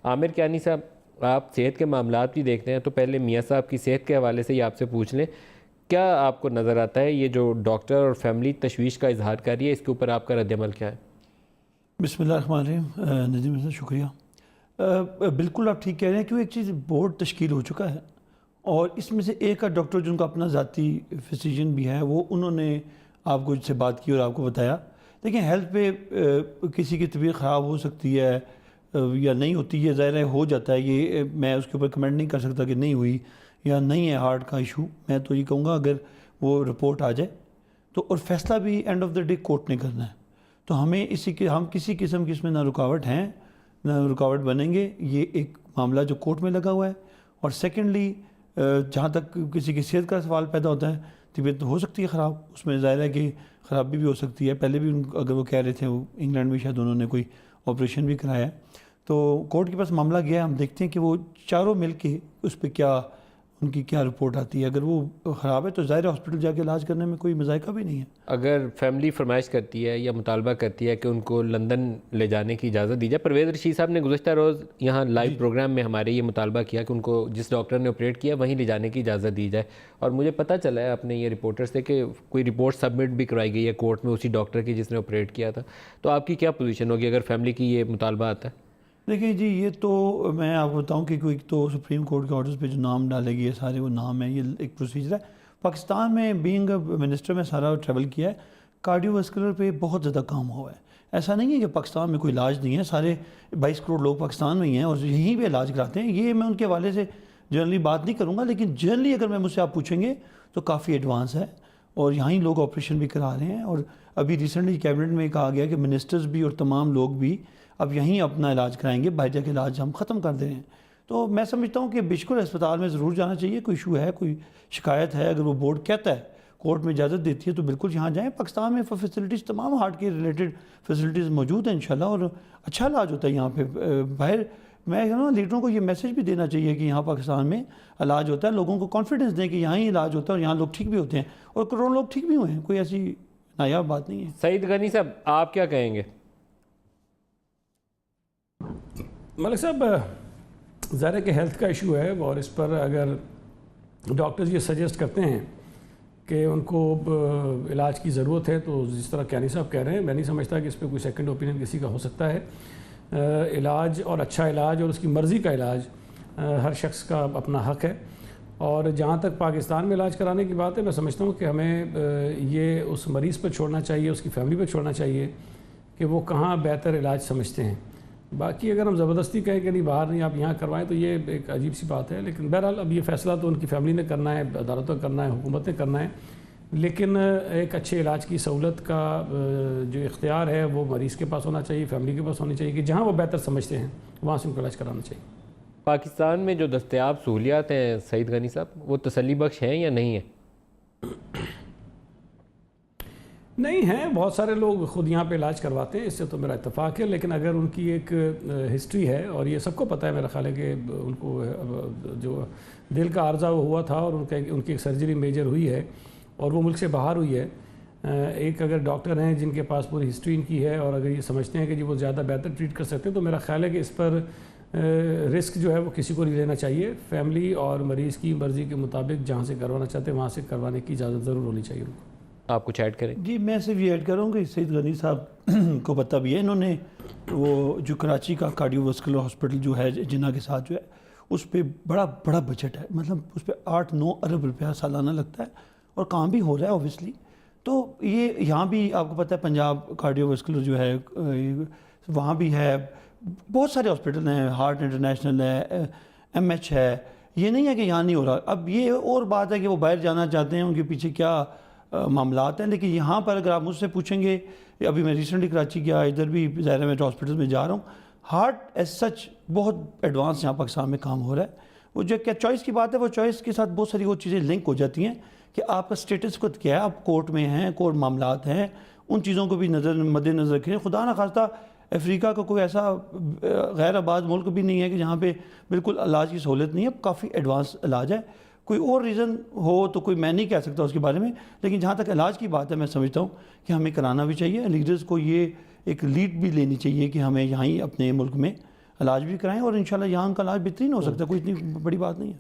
عامر کیانی صاحب، آپ صحت کے معاملات بھی دیکھتے ہیں، تو پہلے میاں صاحب کی صحت کے حوالے سے ہی آپ سے پوچھ لیں، کیا آپ کو نظر آتا ہے یہ جو ڈاکٹر اور فیملی تشویش کا اظہار کر رہی ہے، اس کے اوپر آپ کا رد عمل کیا ہے؟ بسم اللہ الرحمن الرحیم۔ ندیم صاحب شکریہ۔ بالکل آپ ٹھیک کہہ رہے ہیں کہ ایک چیز بورڈ تشکیل ہو چکا ہے، اور اس میں سے ایک ڈاکٹر جن کا اپنا ذاتی فزیشین بھی ہے، وہ انہوں نے آپ کو سے بات کی اور آپ کو بتایا۔ دیکھیں، ہیلتھ پہ کسی کی طبیعت خراب ہو سکتی ہے یا نہیں ہوتی ہے، ظاہر ہے ہو جاتا ہے، یہ میں اس کے اوپر کمنٹ نہیں کر سکتا کہ نہیں ہوئی یا نہیں ہے ہارٹ کا ایشو۔ میں تو یہ کہوں گا اگر وہ رپورٹ آ جائے تو، اور فیصلہ بھی and of the day court نے کرنا ہے، تو ہم کسی قسم کی اس میں نہ رکاوٹ ہیں نہ رکاوٹ بنیں گے۔ یہ ایک معاملہ جو کورٹ میں لگا ہوا ہے، اور سیکنڈلی جہاں تک کسی کی صحت کا سوال پیدا ہوتا ہے، طبیعت ہو سکتی ہے خراب، اس میں ظاہر ہے کہ خرابی بھی ہو سکتی ہے۔ پہلے بھی اگر وہ کہہ رہے تھے، وہ انگلینڈ میں شاید انہوں نے کوئی آپریشن بھی کرایا ہے، تو کورٹ کے پاس معاملہ گیا ہے۔ ہم دیکھتے ہیں کہ وہ چاروں مل کے اس پہ کیا ان کی کیا رپورٹ آتی ہے۔ اگر وہ خراب ہے تو ظاہر ہے ہاسپٹل جا کے علاج کرنے میں کوئی مذائقہ بھی نہیں ہے۔ اگر فیملی فرمائش کرتی ہے یا مطالبہ کرتی ہے کہ ان کو لندن لے جانے کی اجازت دی جائے، پرویز رشید صاحب نے گزشتہ روز یہاں لائیو پروگرام میں ہمارے یہ مطالبہ کیا کہ ان کو جس ڈاکٹر نے آپریٹ کیا وہیں لے جانے کی اجازت دی جائے، اور مجھے پتہ چلا ہے اپنے یہ رپورٹر سے کہ کوئی رپورٹ سبمٹ بھی کرائی گئی ہے کورٹ میں اسی ڈاکٹر کی جس نے آپریٹ کیا تھا۔ تو آپ کی کیا پوزیشن ہوگی اگر فیملی کی یہ مطالبہ آتا ہے؟ دیکھیں جی، یہ تو میں آپ کو بتاؤں کہ کوئی تو سپریم کورٹ کے آرڈرز پہ جو نام ڈالے گئے سارے وہ نام ہیں، یہ ایک پروسیجر ہے۔ پاکستان میں بینگ منسٹر میں سارا ٹریول کیا ہے، کارڈیو واسکولر پہ بہت زیادہ کام ہوا ہے۔ ایسا نہیں ہے کہ پاکستان میں کوئی علاج نہیں ہے، سارے 22 کروڑ لوگ پاکستان میں ہی ہیں اور یہیں پہ علاج کراتے ہیں۔ یہ میں ان کے حوالے سے جنرلی بات نہیں کروں گا، لیکن جنرلی اگر میں مجھ سے آپ پوچھیں گے تو کافی ایڈوانس ہے، اور یہاں ہی لوگ آپریشن بھی کرا رہے ہیں۔ اور ابھی ریسنٹلی کیبنٹ میں کہا گیا کہ منسٹرز بھی اور تمام لوگ بھی اب یہیں اپنا علاج کرائیں گے، باہر جا کے علاج ہم ختم کر دے رہے ہیں۔ تو میں سمجھتا ہوں کہ بالکل اسپتال میں ضرور جانا چاہیے، کوئی ایشو ہے، کوئی شکایت ہے، اگر وہ بورڈ کہتا ہے، کورٹ میں اجازت دیتی ہے تو بالکل یہاں جائیں۔ پاکستان میں فیسلٹیز تمام ہارٹ کے ریلیٹڈ فیسلٹیز موجود ہیں انشاءاللہ، اور اچھا علاج ہوتا ہے یہاں پہ۔ باہر میں لیڈروں کو یہ میسج بھی دینا چاہیے کہ یہاں پاکستان میں علاج ہوتا ہے، لوگوں کو کانفیڈنس دیں کہ یہاں ہی علاج ہوتا ہے اور یہاں لوگ ٹھیک بھی ہوتے ہیں، اور کروڑوں لوگ ٹھیک بھی ہوئے ہیں، کوئی ایسی نایاب بات نہیں ہے۔ سعید غنی صاحب، آپ کیا کہیں گے؟ ملک صاحب، ظاہر ہے کہ ہیلتھ کا ایشو ہے، اور اس پر اگر ڈاکٹرز یہ سجیسٹ کرتے ہیں کہ ان کو علاج کی ضرورت ہے، تو جس طرح کیانی صاحب کہہ رہے ہیں، میں نہیں سمجھتا کہ اس پہ کوئی سیکنڈ اوپینین کسی کا ہو سکتا ہے۔ علاج اور اچھا علاج اور اس کی مرضی کا علاج ہر شخص کا اپنا حق ہے، اور جہاں تک پاکستان میں علاج کرانے کی بات ہے، میں سمجھتا ہوں کہ ہمیں یہ اس مریض پر چھوڑنا چاہیے، اس کی فیملی پر چھوڑنا چاہیے کہ وہ کہاں بہتر علاج سمجھتے ہیں۔ باقی اگر ہم زبردستی کہیں کہ نہیں باہر نہیں آپ یہاں کروائیں تو یہ ایک عجیب سی بات ہے، لیکن بہرحال اب یہ فیصلہ تو ان کی فیملی نے کرنا ہے، عدالتوں نے کرنا ہے، حکومت نے کرنا ہے، لیکن ایک اچھے علاج کی سہولت کا جو اختیار ہے وہ مریض کے پاس ہونا چاہیے، فیملی کے پاس ہونی چاہیے کہ جہاں وہ بہتر سمجھتے ہیں وہاں سے ان کو علاج کرانا چاہیے۔ پاکستان میں جو دستیاب سہولیات ہیں سعید غنی صاحب، وہ تسلی بخش ہیں یا نہیں ہیں؟ نہیں ہیں، بہت سارے لوگ خود یہاں پہ علاج کرواتے ہیں، اس سے تو میرا اتفاق ہے، لیکن اگر ان کی ایک ہسٹری ہے، اور یہ سب کو پتہ ہے میرا خیال ہے کہ ان کو جو دل کا عارضہ ہوا تھا اور ان کی ایک سرجری میجر ہوئی ہے اور وہ ملک سے باہر ہوئی ہے، ایک اگر ڈاکٹر ہیں جن کے پاس پوری ہسٹری ان کی ہے اور اگر یہ سمجھتے ہیں کہ جی وہ زیادہ بہتر ٹریٹ کر سکتے ہیں، تو میرا خیال ہے کہ اس پر رسک جو ہے وہ کسی کو نہیں لینا چاہیے۔ فیملی اور مریض کی مرضی کے مطابق جہاں سے کروانا چاہتے ہیں وہاں سے کروانے کی اجازت ضرور ہونی چاہیے ان کو۔ آپ کچھ ایڈ کریں؟ جی، میں صرف یہ ایڈ کروں کہ سعید غنی صاحب کو پتہ بھی ہے، انہوں نے وہ جو کراچی کا کارڈیو واسکولر ہاسپٹل جو ہے جنہ کے ساتھ جو ہے اس پہ بڑا بجٹ ہے، مطلب اس پہ 8-9 ارب روپیہ سالانہ لگتا ہے، اور کام بھی ہو رہا ہے اوبیسلی۔ تو یہ یہاں بھی آپ کو پتہ ہے پنجاب کارڈیو واسکولر جو ہے وہاں بھی ہے، بہت سارے ہاسپٹل ہیں، ہارٹ انٹرنیشنل ہے، MH ہے، یہ نہیں ہے کہ یہاں نہیں ہو رہا۔ اب یہ اور بات ہے کہ وہ باہر جانا چاہتے ہیں، ان کے پیچھے کیا معاملات ہیں، لیکن یہاں پر اگر آپ مجھ سے پوچھیں گے، ابھی میں ریسنٹلی کراچی گیا، ادھر بھی ظاہر ہے میں ہاسپٹل میں جا رہا ہوں، ہارٹ ایز سچ بہت ایڈوانس یہاں پاکستان میں کام ہو رہا ہے۔ وہ جو کیا چوائس کی بات ہے، وہ چوائس کے ساتھ بہت ساری وہ چیزیں لنک ہو جاتی ہیں کہ آپ کا سٹیٹس کو کیا ہے، آپ کورٹ میں ہیں، کورٹ معاملات ہیں، ان چیزوں کو بھی مد نظر رکھیں۔ خدا نہ خواستہ افریقہ کا کوئی ایسا غیر آباد ملک بھی نہیں ہے کہ جہاں پہ بالکل علاج کی سہولت نہیں ہے، کافی ایڈوانس علاج ہے۔ کوئی اور ریزن ہو تو کوئی میں نہیں کہہ سکتا اس کے بارے میں، لیکن جہاں تک علاج کی بات ہے میں سمجھتا ہوں کہ ہمیں کرانا بھی چاہیے۔ لیڈرز کو یہ ایک لیڈ بھی لینی چاہیے کہ ہمیں یہاں ہی اپنے ملک میں علاج بھی کرائیں اور انشاءاللہ یہاں کا علاج بہترین ہو سکتا ہے، کوئی اتنی بڑی بات نہیں ہے.